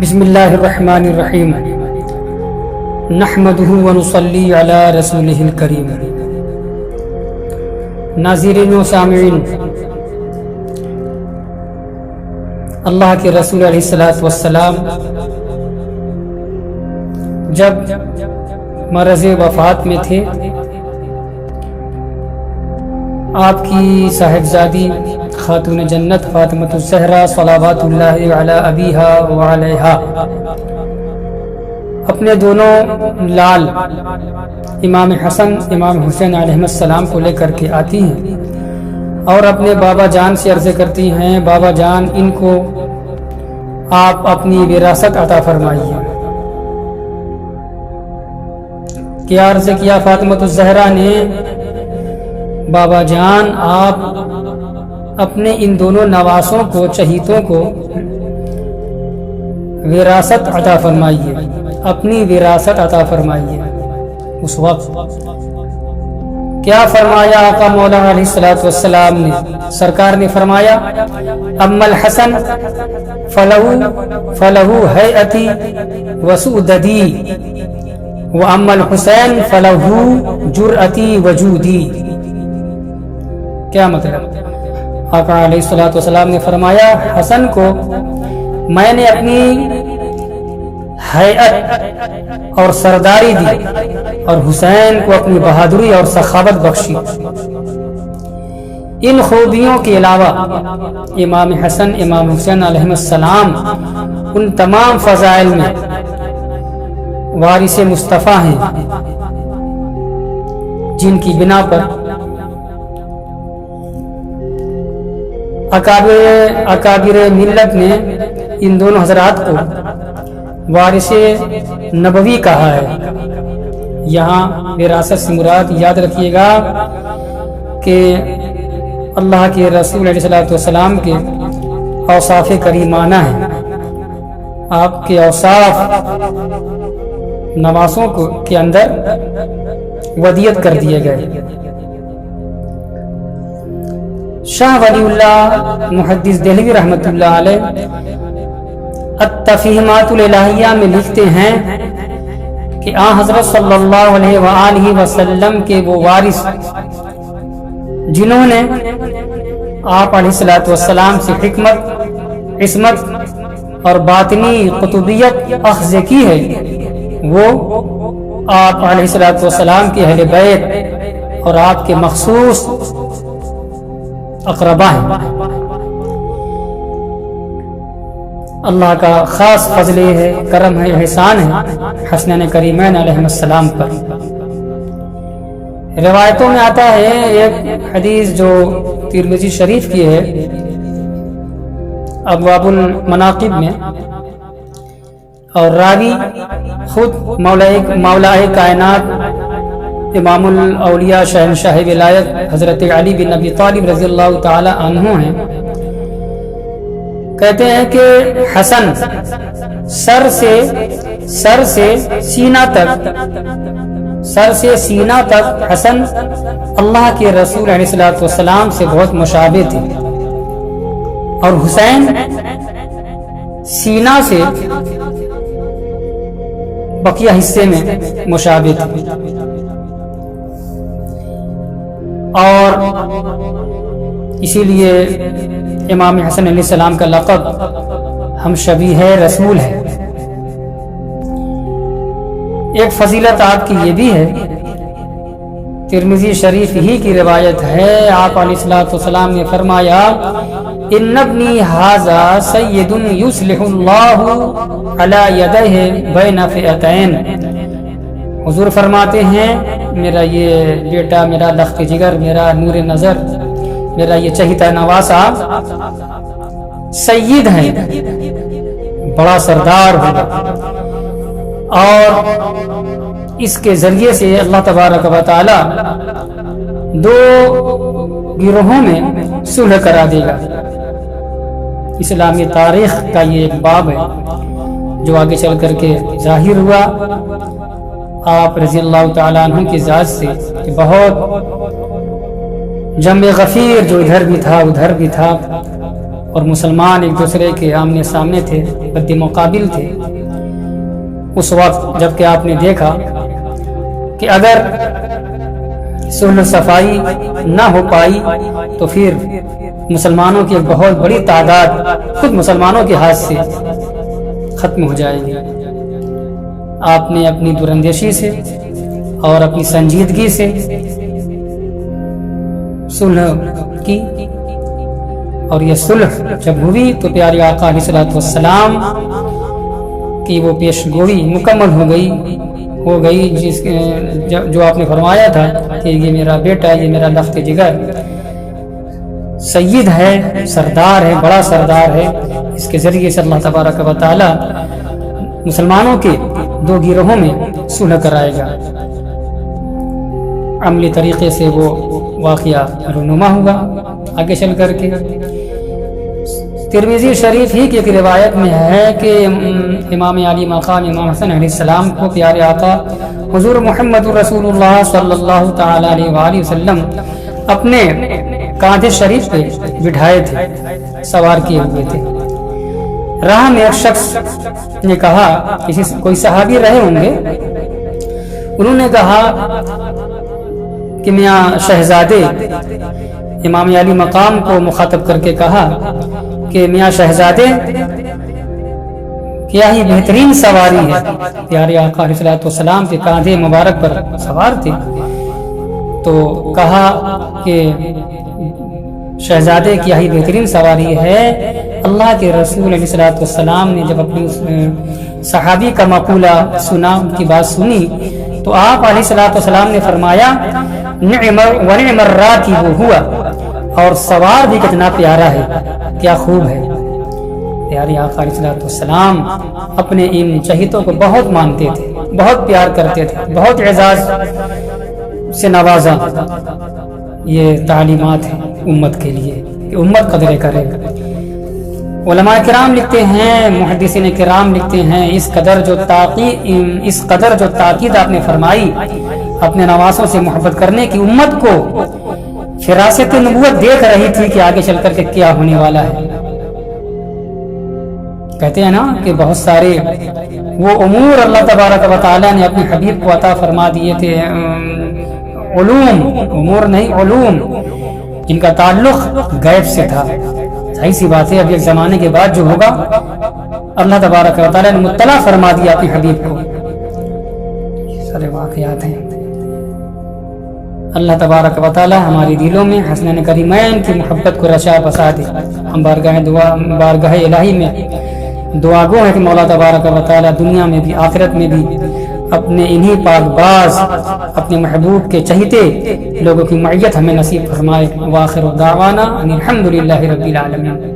بسم اللہ الرحمن الرحیم نحمدہ ونصلی علی رسولہ الکریم۔ ناظرین و سامعین، اللہ کے رسول علیہ السلام جب مرض وفات میں تھے، آپ کی صاحبزادی خاتون جنت فاطمۃ الزہرا صلوات اللہ علی ابیہا وعلیہا اپنے دونوں لال امام حسن امام حسین علیہ السلام کو لے کر کے آتی ہیں اور اپنے بابا جان سے عرض کرتی ہیں، بابا جان ان کو آپ اپنی وراثت عطا فرمائیے۔ کیا عرض کیا فاطمۃ الزہرا نے؟ بابا جان آپ اپنے ان دونوں نواسوں کو، چہیتوں کو وراثت عطا فرمائیے، اپنی وراثت عطا فرمائیے۔ اس وقت کیا فرمایا آقا مولا علیہ السلام نے؟ سرکار نے فرمایا، اما الحسن فلہ ہیئتی وسؤددی واما الحسین فلہ جرأتی وجودی۔ کیا مطلب؟ آقا علیہ السلام نے فرمایا، حسن کو میں نے اپنی حیات اور سرداری دی اور حسین کو اپنی بہادری اور سخاوت بخشی۔ ان خوبیوں کے علاوہ امام حسن امام حسین علیہ السلام ان تمام فضائل میں وارث مصطفیٰ ہیں جن کی بنا پر اکابر ملت نے ان دونوں حضرات کو وارث نبوی کہا ہے۔ یہاں وراثت سے مراد یاد رکھیے گا کہ اللہ کے رسول علیہ السلام کے اوصاف کریمانہ ہیں۔ آپ کے اوصاف نواسوں کے اندر ودیت کر دیے گئے۔ شاہ ولی اللہ محدث دہلوی رحمۃ اللہ علیہ التفہیمات الالہیہ میں لکھتے ہیں کہ حضرت صلی اللہ علیہ وآلہ وسلم کے وہ وارث جنہوں نے آپ علیہ السلام سے حکمت، عصمت اور باطنی قطبیت اخذ کی ہے، وہ آپ علیہ السلام کے اہل بیت اور آپ کے مخصوص اقربا ہیں۔ اللہ کا خاص فضل ہے، کرم ہے، احسان ہے حسنین کریمین علیہ السلام پر۔ روایتوں میں آتا ہے ایک حدیث جو ترمذی شریف کی ہے ابواب المناقب میں، اور راوی خود مولا کائنات امام الاولیاء شہنشاہ ولایت حضرت علی بن ابی طالب رضی اللہ تعالی عنہ ہیں۔ کہتے ہیں کہ حسن سر سے سینہ تک حسن اللہ کے رسول علیہ السلام سے بہت مشابہ تھے، اور حسین سینہ سے بقیہ حصے میں مشابہ تھے، اور اسی لیے امام حسن علیہ السلام کا لقب ہم شبیہ رسول ہے۔ ایک فضیلت آپ کی یہ بھی ہے، ترمذی شریف ہی کی روایت ہے، آپ علیہ السلام نے فرمایا، ان ابنی ھذا سید یصلح اللہ علی یدیہ بین فئتین۔ حضور فرماتے ہیں، میرا یہ بیٹا، میرا لخت جگر، میرا نور نظر، میرا یہ چہیتا نواسا سید ہیں، بڑا سردار ہوگا، اور اس کے ذریعے سے اللہ تبارک و تعالی دو گروہوں میں صلح کرا دے گا۔ اسلامی تاریخ کا یہ ایک باب ہے جو آگے چل کر کے ظاہر ہوا آپ رضی اللہ تعالیٰ عنہ کی ذات سے، کہ بہت جمع غفیر جو ادھر بھی تھا ادھر بھی تھا، اور مسلمان ایک دوسرے کے آمنے سامنے تھے، رد مقابل تھے، اس وقت جب کہ آپ نے دیکھا کہ اگر صلح صفائی نہ ہو پائی تو پھر مسلمانوں کی ایک بہت بڑی تعداد خود مسلمانوں کے ہاتھ سے ختم ہو جائے گی، آپ نے اپنی دراندیشی سے اور اپنی سنجیدگی سے صلح کی، اور یہ صلح جب ہوئی تو پیارے آقا علیہ الصلوۃ والسلام کی وہ پیش گوئی مکمل ہو گئی جو آپ نے فرمایا تھا کہ یہ میرا بیٹا، یہ میرا لخت جگر سید ہے، سردار ہے، بڑا سردار ہے، اس کے ذریعے سے اللہ تبارک و تعالی مسلمانوں کے دو گروہوں میں صلح کرائے گا۔ عملی طریقے سے وہ واقعہ رونما ہوا آگے چل کر کے۔ ترمذی شریف ہی کی ایک روایت میں ہے کہ امام علی مقام امام حسن علیہ السلام کو پیارے آقا حضور محمد رسول اللہ صلی اللہ تعالی علیہ وآلہ وسلم اپنے کاندھے شریف پہ بٹھائے تھے، سوار کیے ہوئے تھے۔ راہ میں ایک شخص نے کہا، کوئی صحابی رہے ہوں گے، انہوں نے کہا کہ میاں شہزادے، امام علی مقام کو مخاطب کر کے کہا کہ میاں شہزادے کیا ہی بہترین سواری ہے، پیارے آقا علیہ الصلوۃ والسلام کے کاندھے مبارک پر سوار تھے، تو کہا کہ شہزادے کیا ہی بہترین سواری ہے۔ اللہ کے رسول علیہ الصلوۃ والسلام نے جب اپنی صحابی کا مقولہ سنا، ان کی بات سنی، تو آپ علیہ الصلوۃ والسلام نے فرمایا نعم ونعم الراکب ہوا، اور سوار بھی کتنا پیارا ہے، کیا خوب ہے۔ پیارے آقا علیہ الصلوۃ والسلام اپنے ان چہیتوں کو بہت مانتے تھے، بہت پیار کرتے تھے، بہت اعزاز سے نوازا۔ یہ تعلیمات ہیں امت کے لیے کہ امت قدر کرے۔ علماء کرام لکھتے ہیں، محدثین کرام لکھتے ہیں، اس قدر جو تاکید آپ نے فرمائی اپنے نواسوں سے محبت کرنے کی، امت کو فراست نبوت دیکھ رہی تھی کہ آگے چل کر کے کیا ہونے والا ہے۔ کہتے ہیں نا کہ بہت سارے وہ امور اللہ تبارک و تعالی نے اپنے حبیب کو عطا فرما دیے تھے، علوم، امور نہیں علوم، جن کا تعلق غیب سے تھا۔ صحیح سی بات ہے، اب ایک زمانے کے بعد جو ہوگا اللہ تبارک و تعالی نے مطلع فرما دیا اپنے حبیب کو۔ یہ سارے واقعات ہیں۔ اللہ تبارک و تعالی ہماری دلوں میں حسنین کریمین کی محبت کو رچا بسا دے۔ ہم بارگاہ الہی میں دعا گو ہے کہ مولا تبارک و تعالی دنیا میں بھی آخرت میں بھی اپنے انہی پاک باز، اپنے محبوب کے چہیتے لوگوں کی معیت ہمیں نصیب فرمائے۔ وآخر دعوانا ان الحمد للہ رب العالمین۔